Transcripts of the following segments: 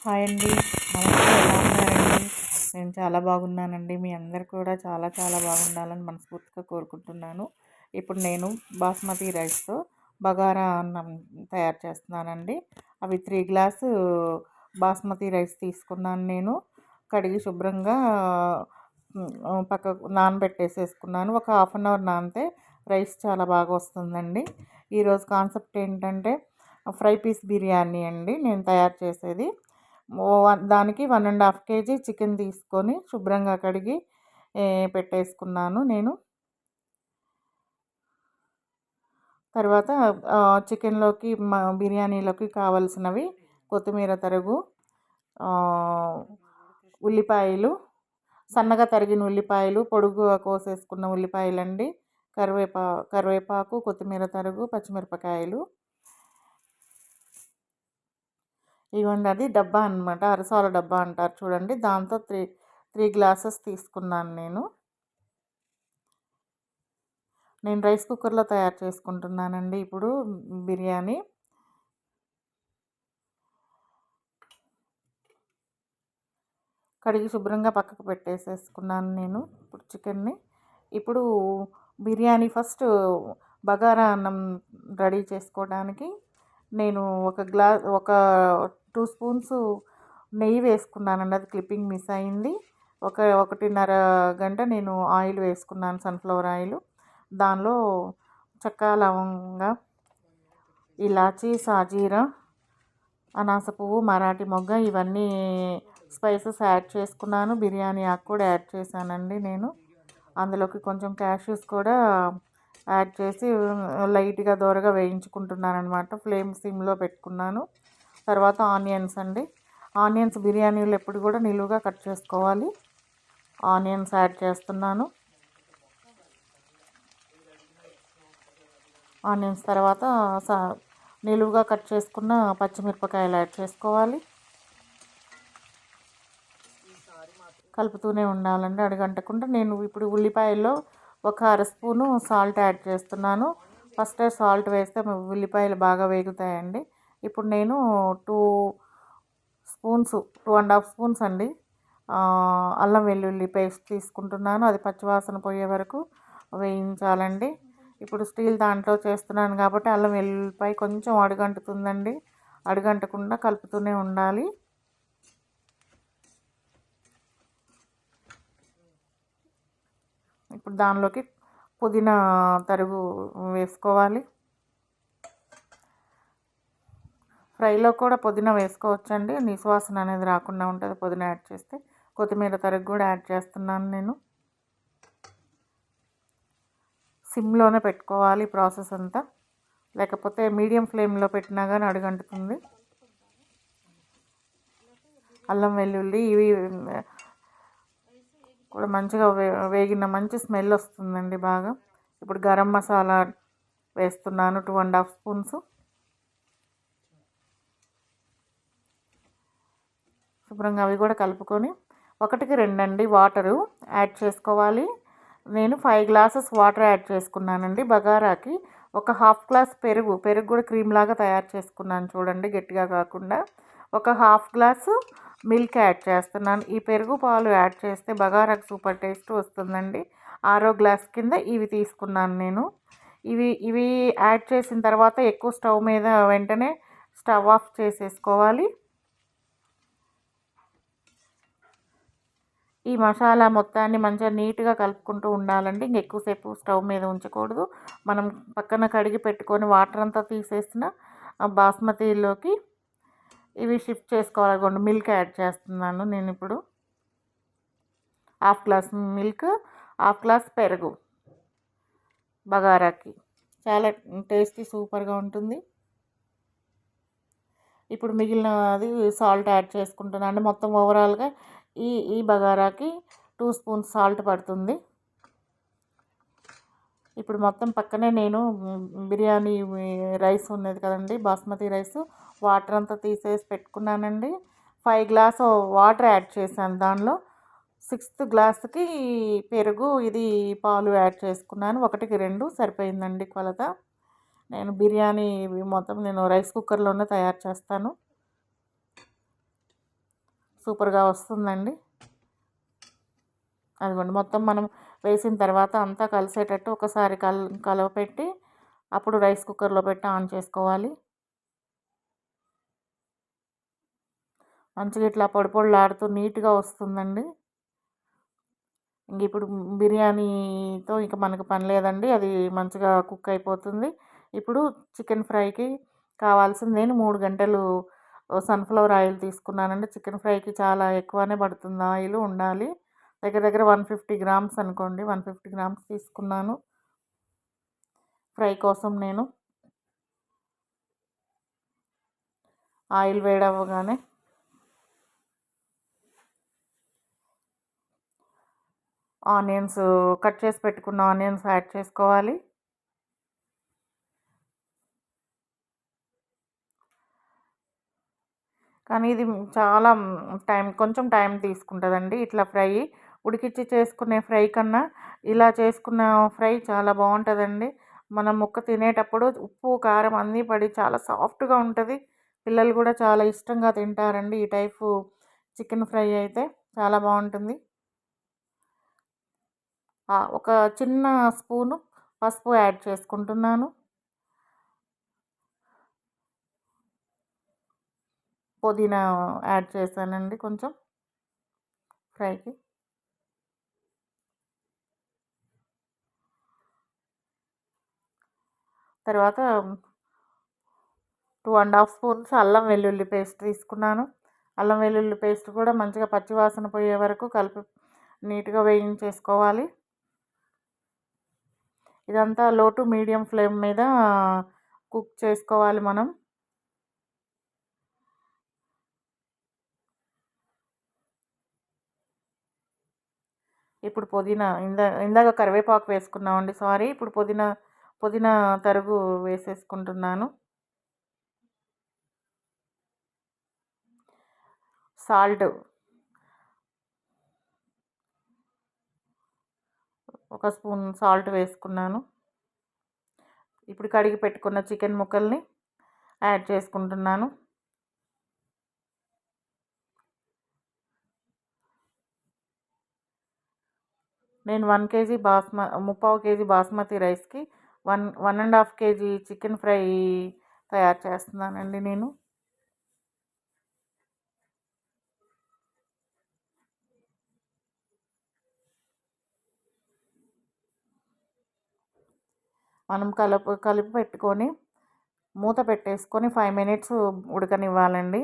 Hi అండి. నమస్తే. ఎలా ఉన్నారండి? నేను చాలా బాగున్నానండి. మీ అందరు కూడా చాలా చాలా బాగుండాలని మనస్ఫూర్తిగా కోరుకుంటున్నాను. ఇప్పుడు నేను బాస్మతి రైస్‌తో బగారా అన్నం తయారు చేస్తున్నానండి. అవి 3 గ్లాసు బాస్మతి రైస్ తీసుకున్నాను నేను. కడిగి శుభ్రంగా పక్కకు నానబెట్టేసేసుకున్నాను. ఒక హాఫ్ అన్ అవర్ నానితే రైస్ చాలా బాగా వస్తుందండి. ఈరోజు కాన్సెప్ట్ ఏంటంటే ఫ్రై పీస్ బిర్యానీ అండి నేను తయారు చేసేది. దానికి 1½ కేజీ చికెన్ తీసుకొని శుభ్రంగా కడిగి పెట్టేసుకున్నాను నేను. తర్వాత చికెన్లోకి బిర్యానీలోకి కావలసినవి కొత్తిమీర తరుగు, ఉల్లిపాయలు, సన్నగా తరిగిన ఉల్లిపాయలు, పొడుగుగా కోసేసుకున్న ఉల్లిపాయలండి, కరివేపాకు, కొత్తిమీర తరుగు, పచ్చిమిరపకాయలు. ఇవ్వండి, అది డబ్బా అనమాట, అరసాల డబ్బా అంటారు చూడండి. దాంతో త్రీ గ్లాసెస్ తీసుకున్నాను నేను. రైస్ కుక్కర్లో తయారు చేసుకుంటున్నానండి ఇప్పుడు బిర్యానీ. కడిగి శుభ్రంగా పక్కకు పెట్టేసేసుకున్నాను నేను ఇప్పుడు చికెన్ని. ఇప్పుడు బిర్యానీ ఫస్ట్ బగారా అన్నం రెడీ చేసుకోవడానికి నేను ఒక 2 స్పూన్స్ నెయ్యి వేసుకున్నానండి. అది క్లిప్పింగ్ మిస్ అయింది. 1.5 గంట నేను ఆయిల్ వేసుకున్నాను, సన్ఫ్లవర్ ఆయిల్. దానిలో చెక్క, లవంగా, ఇలాచీ, సాజీరా, అనాస పువ్వు, మరాఠీ మొగ్గ, ఇవన్నీ స్పైసెస్ యాడ్ చేసుకున్నాను. బిర్యానీ ఆకు కూడా యాడ్ చేశానండి నేను. అందులోకి కొంచెం క్యాష్యూస్ కూడా యాడ్ చేసి లైట్గా దోరగా వేయించుకుంటున్నాను అనమాట. ఫ్లేమ్ సిమ్లో పెట్టుకున్నాను. తర్వాత ఆనియన్స్ అండి. ఆనియన్స్ బిర్యానీలో ఎప్పుడు కూడా నిలువుగా కట్ చేసుకోవాలి. ఆనియన్స్ యాడ్ చేస్తున్నాను. ఆనియన్స్ తర్వాత నిలువుగా కట్ చేసుకున్న పచ్చిమిరపకాయలు యాడ్ చేసుకోవాలి. కలుపుతూనే ఉండాలండి అడుగంటకుండా. నేను ఇప్పుడు ఉల్లిపాయల్లో 1/2 స్పూను సాల్ట్ యాడ్ చేస్తున్నాను. ఫస్ట్ సాల్ట్ వేస్తే ఉల్లిపాయలు బాగా వేగుతాయండి. ఇప్పుడు నేను 2.5 స్పూన్స్ అండి అల్లం వెల్లుల్లి పేస్ట్ తీసుకుంటున్నాను. అది పచ్చివాసన పోయే వరకు వేయించాలండి. ఇప్పుడు స్టీల్ దాంట్లో చేస్తున్నాను కాబట్టి అల్లం వెల్లుల్లిపాయ కొంచెం అడుగంటుతుందండి. అడుగంటకుండా కలుపుతూనే ఉండాలి. ఇప్పుడు దానిలోకి పుదీనా తరుగు వేసుకోవాలి. ఫ్రైలో కూడా పుదీనా వేసుకోవచ్చండి, నిశ్వాసన అనేది రాకుండా ఉంటుంది పుదీనా యాడ్ చేస్తే. కొత్తిమీర తరుగు కూడా యాడ్ చేస్తున్నాను నేను. సిమ్లోనే పెట్టుకోవాలి ప్రాసెస్ అంతా, లేకపోతే మీడియం ఫ్లేమ్లో పెట్టినా కానీ అడుగంటుతుంది. అల్లం వెల్లుల్లి ఇవి కూడా మంచిగా వేగిన మంచి స్మెల్ వస్తుందండి బాగా. ఇప్పుడు గరం మసాలా వేస్తున్నాను 2½ స్పూన్స్. శుభ్రంగా అవి కూడా కలుపుకొని 1కి 2 అండి వాటరు యాడ్ చేసుకోవాలి. నేను 5 గ్లాసెస్ వాటర్ యాడ్ చేసుకున్నానండి బగారాకి. ఒక హాఫ్ గ్లాస్ పెరుగు కూడా క్రీమ్ లాగా తయారు చేసుకున్నాను చూడండి, గట్టిగా కాకుండా. ఒక హాఫ్ గ్లాసు మిల్క్ యాడ్ చేస్తున్నాను. ఈ పెరుగు పాలు యాడ్ చేస్తే బగారాకు సూపర్ టేస్ట్ వస్తుందండి. 6 గ్లాస్ కింద ఇవి తీసుకున్నాను నేను. ఇవి యాడ్ చేసిన తర్వాత ఎక్కువ స్టవ్ మీద వెంటనే స్టవ్ ఆఫ్ చేసేసుకోవాలి. ఈ మసాలా మొత్తాన్ని మంచిగా నీట్గా కలుపుకుంటూ ఉండాలండి. ఇంకెక్కువసేపు స్టవ్ మీద ఉంచకూడదు. మనం పక్కన కడిగి పెట్టుకొని వాటర్ అంతా తీసేసిన బాస్మతిలోకి ఇవి షిఫ్ట్ చేసుకోవాలి. మిల్క్ యాడ్ చేస్తున్నాను నేను ఇప్పుడు. Half glass milk, half glass పెరుగు బగారాకి చాలా టేస్టీ సూపర్గా ఉంటుంది. ఇప్పుడు మిగిలినది సాల్ట్ యాడ్ చేసుకుంటున్నాను. మొత్తం ఓవరాల్గా ఈ బగారాకి 2 స్పూన్స్ సాల్ట్ పడుతుంది. ఇప్పుడు మొత్తం పక్కనే నేను బిర్యానీ రైస్ ఉన్నది కదండి, బాస్మతి రైస్, వాటర్ అంతా తీసేసి పెట్టుకున్నానండి. 5 గ్లాస్ వాటర్ యాడ్ చేశాను. దానిలో 6th గ్లాస్కి పెరుగు, ఇది పాలు యాడ్ చేసుకున్నాను. 1కి 2 సరిపోయిందండి కొలత. నేను బిర్యానీ మొత్తం రైస్ కుక్కర్లోనే తయారు చేస్తాను. సూపర్గా వస్తుందండి. అదిగోండి మొత్తం మనం వేసిన తర్వాత అంతా కలిసేటట్టు ఒకసారి కలవపెట్టి అప్పుడు రైస్ కుక్కర్లో పెట్టి ఆన్ చేసుకోవాలి. మంచిగా ఇట్లా పొడి పొడిలాడుతూ నీట్గా వస్తుందండి. ఇంక ఇప్పుడు బిర్యానీతో ఇక మనకు పని లేదండి, అది మంచిగా కుక్ అయిపోతుంది. ఇప్పుడు చికెన్ ఫ్రైకి కావాల్సింది నేను 3 గంటలు సన్ఫ్లవర్ ఆయిల్ తీసుకున్నానండి. చికెన్ ఫ్రైకి చాలా ఎక్కువనే పడుతుంది, ఆయిల్ ఉండాలి. దగ్గర దగ్గర 150 గ్రామ్స్ అనుకోండి, 150 గ్రామ్స్ తీసుకున్నాను ఫ్రై కోసం. నేను ఆయిల్ వేడవ్వగానే ఆనియన్స్, కట్ చేసి పెట్టుకున్న ఆనియన్స్ యాడ్ చేసుకోవాలి. కానీ ఇది చాలా కొంచెం టైం తీసుకుంటుందండి. ఇట్లా ఫ్రై ఉడికిచ్చి చేసుకునే ఫ్రై కన్నా ఇలా చేసుకున్న ఫ్రై చాలా బాగుంటుందండి. మనం ముక్క తినేటప్పుడు ఉప్పు కారం అన్నీ పడి చాలా సాఫ్ట్గా ఉంటుంది. పిల్లలు కూడా చాలా ఇష్టంగా తింటారండి ఈ టైపు చికెన్ ఫ్రై అయితే చాలా బాగుంటుంది. ఒక చిన్న స్పూను పసుపు యాడ్ చేసుకుంటున్నాను. పుదీనా యాడ్ చేశానండి కొంచెం ఫ్రైకి. తర్వాత 2½ స్పూన్స్ అల్లం వెల్లుల్లి పేస్ట్ తీసుకున్నాను. అల్లం వెల్లుల్లి పేస్ట్ కూడా మంచిగా పచ్చివాసన పోయే వరకు కలిపి నీట్గా వేయించేసుకోవాలి. ఇదంతా లో టు మీడియం ఫ్లేమ్ మీద కుక్ చేసుకోవాలి మనం. ఇప్పుడు పుదీనా ఇందాక కరివేపాకు వేసుకున్నామండి, సారీ. ఇప్పుడు పుదీనా తరుగు వేసేసుకుంటున్నాను. సాల్ట్ ఒక స్పూన్ సాల్ట్ వేసుకున్నాను. ఇప్పుడు కడిగి పెట్టుకున్న చికెన్ ముక్కల్ని యాడ్ చేసుకుంటున్నాను. నేను 1 కేజీ బాస్మతి రైస్కి 1½ కేజీ చికెన్ ఫ్రై తయారు చేస్తున్నానండి నేను. మనం కలిపి పెట్టుకొని మూత పెట్టేసుకొని 5 మినిట్స్ ఉడకనివ్వాలండి.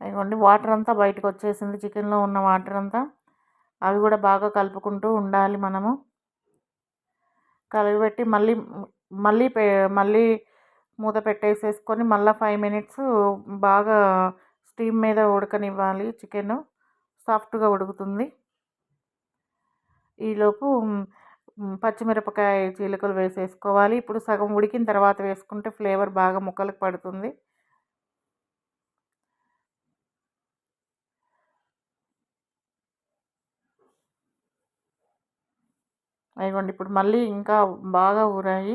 ఇదిగోండి వాటర్ అంతా బయటకు వచ్చేసింది, చికెన్లో ఉన్న వాటర్ అంతా. అవి కూడా బాగా కలుపుకుంటూ ఉండాలి మనము. కలిపెట్టి మళ్ళీ మళ్ళీ మూత పెట్టేసేసుకొని మళ్ళీ 5 మినిట్స్ బాగా స్టీమ్ మీద ఉడకనివ్వాలి. చికెన్ సాఫ్ట్గా ఉడుకుతుంది. ఈలోపు పచ్చిమిరపకాయ చీలికలు వేసేసుకోవాలి. ఇప్పుడు సగం ఉడికిన తర్వాత వేసుకుంటే ఫ్లేవర్ బాగా ముక్కలకు పడుతుంది. అదిగోండి ఇప్పుడు మళ్ళీ ఇంకా బాగా ఊరాయి.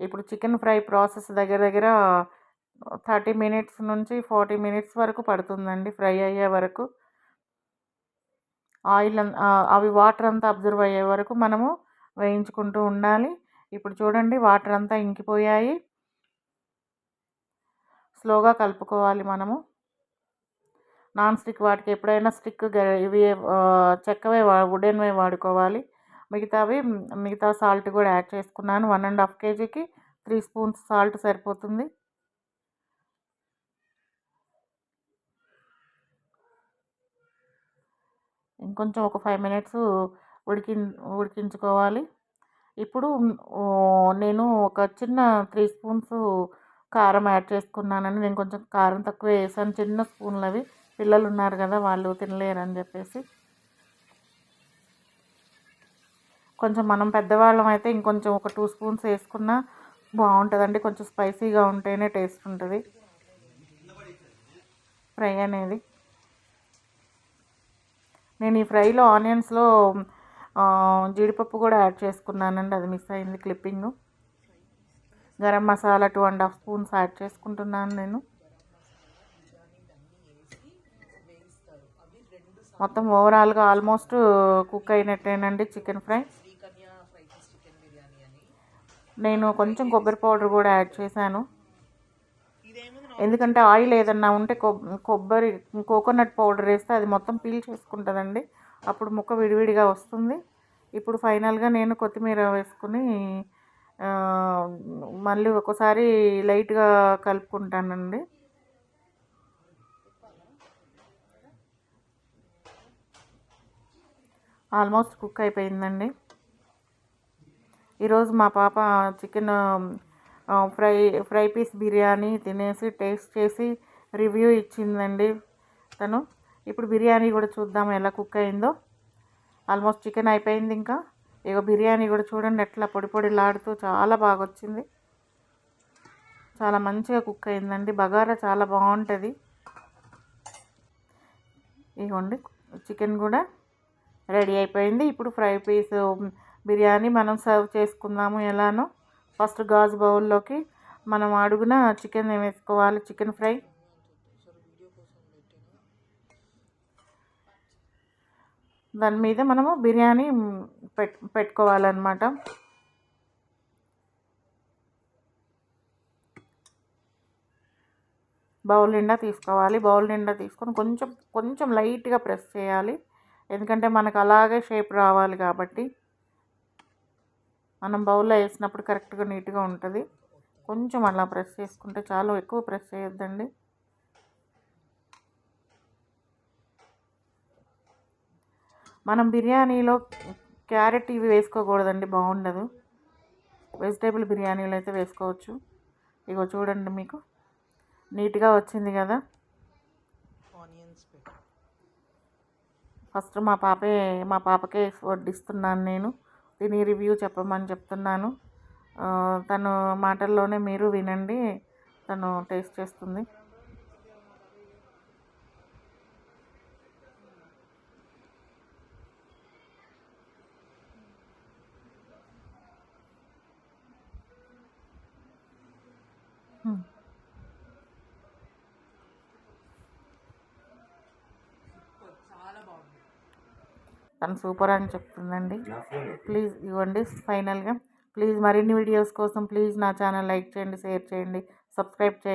ఇప్పుడు చికెన్ ఫ్రై ప్రాసెస్ దగ్గర దగ్గర 30 మినిట్స్ నుంచి 40 మినిట్స్ వరకు పడుతుందండి ఫ్రై అయ్యే వరకు. అవి వాటర్ అంతా అబ్జర్వ్ అయ్యే వరకు మనము వేయించుకుంటూ ఉండాలి. ఇప్పుడు చూడండి వాటర్ అంతా ఇంకిపోయాయి. స్లోగా కలుపుకోవాలి మనము. నాన్ స్టిక్ వాటికి ఎప్పుడైనా ఇవి చెక్కవే వుడెన్వే వాడుకోవాలి. మిగతా సాల్ట్ కూడా యాడ్ చేసుకున్నాను. 1½ కేజీకి 3 స్పూన్స్ సాల్ట్ సరిపోతుంది. ఇంకొంచెం ఒక 5 మినిట్స్ ఉడికించుకోవాలి. ఇప్పుడు నేను ఒక చిన్న 3 స్పూన్స్ కారం యాడ్ చేసుకున్నానండి. నేను కొంచెం కారం తక్కువ వేసాను, చిన్న స్పూన్లు అవి. పిల్లలు ఉన్నారు కదా, వాళ్ళు తినలేరని చెప్పేసి. కొంచెం మనం పెద్దవాళ్ళం అయితే ఇంకొంచెం ఒక 2 స్పూన్స్ వేసుకున్నా బాగుంటుందండి. కొంచెం స్పైసీగా ఉంటేనే టేస్ట్ ఉంటుంది ఫ్రై అనేది. నేను ఈ ఫ్రైలో ఆనియన్స్లో జీడిపప్పు కూడా యాడ్ చేసుకున్నానండి, అది మిస్ అయింది clipping. Garam masala 2.5 spoons add చేసుకుంటున్నాను నేను. మొత్తం ఓవరాల్గా ఆల్మోస్ట్ కుక్ అయినట్టేనండి చికెన్ ఫ్రై. నేను కొంచెం కొబ్బరి పౌడర్ కూడా యాడ్ చేశాను, ఎందుకంటే ఆయిల్ ఏదన్నా ఉంటే కొబ్బరి కోకోనట్ పౌడర్ వేస్తే అది మొత్తం పీల్ చేసుకుంటుందండి, అప్పుడు ముక్క విడివిడిగా వస్తుంది. ఇప్పుడు ఫైనల్గా నేను కొత్తిమీర వేసుకుని మళ్ళీ ఒకసారి లైట్గా కలుపుకుంటానండి. ఆల్మోస్ట్ కుక్ అయిపోయిందండి. ఈరోజు మా పాప చికెన్ ఫ్రై పీస్ బిర్యానీ తినేసి టేస్ట్ చేసి రివ్యూ ఇచ్చిందండి తను. ఇప్పుడు బిర్యానీ కూడా చూద్దాం ఎలా కుక్ అయిందో. ఆల్మోస్ట్ చికెన్ అయిపోయింది, ఇంకా ఇక బిర్యానీ కూడా చూడండి ఎట్లా పొడి పొడిలాడుతూ చాలా బాగా వచ్చింది, చాలా మంచిగా కుక్ అయిందండి. బగారా చాలా బాగుంటుంది. ఇదిగోండి చికెన్ కూడా రెడీ అయిపోయింది. ఇప్పుడు ఫ్రై పీస్ బిర్యానీ మనం సర్వ్ చేసుకుందాము ఎలానో. ఫస్ట్ గాజు బౌల్లోకి మనం అడుగున చికెన్ వేసుకోవాలి, చికెన్ ఫ్రై. దాని మీద మనము బిర్యానీ పెట్టుకోవాలన్నమాట. బౌల్ నిండా తీసుకోవాలి. బౌల్ నిండా తీసుకొని కొంచెం కొంచెం లైట్గా ప్రెస్ చేయాలి, ఎందుకంటే మనకు అలాగే షేప్ రావాలి కాబట్టి. మనం బౌల్లో వేసినప్పుడు కరెక్ట్గా నీట్గా ఉంటుంది. కొంచెం అలా ప్రెస్ చేసుకుంటే చాలు, ఎక్కువ ప్రెస్ చేయొద్దండి. మనం బిర్యానీలో క్యారెట్ ఇవి వేసుకోకూడదండి, బాగుండదు. వెజిటేబుల్ బిర్యానీలో అయితే వేసుకోవచ్చు. ఇగో చూడండి మీకు నీట్గా వచ్చింది కదా. ఫస్ట్ మా పాపకే వడ్డిస్తున్నాను నేను, దీని రివ్యూ చెప్పమని చెప్తున్నాను. తను మాటల్లోనే మీరు వినండి, తను టేస్ట్ చేస్తుంది. తను సూపర్ అని చెప్తుందండి. ప్లీజ్ ఇవ్వండి ఫైనల్గా. ప్లీజ్ మరిన్ని వీడియోస్ కోసం ప్లీజ్ నా ఛానల్ లైక్ చేయండి, షేర్ చేయండి, సబ్స్క్రైబ్ చేయండి.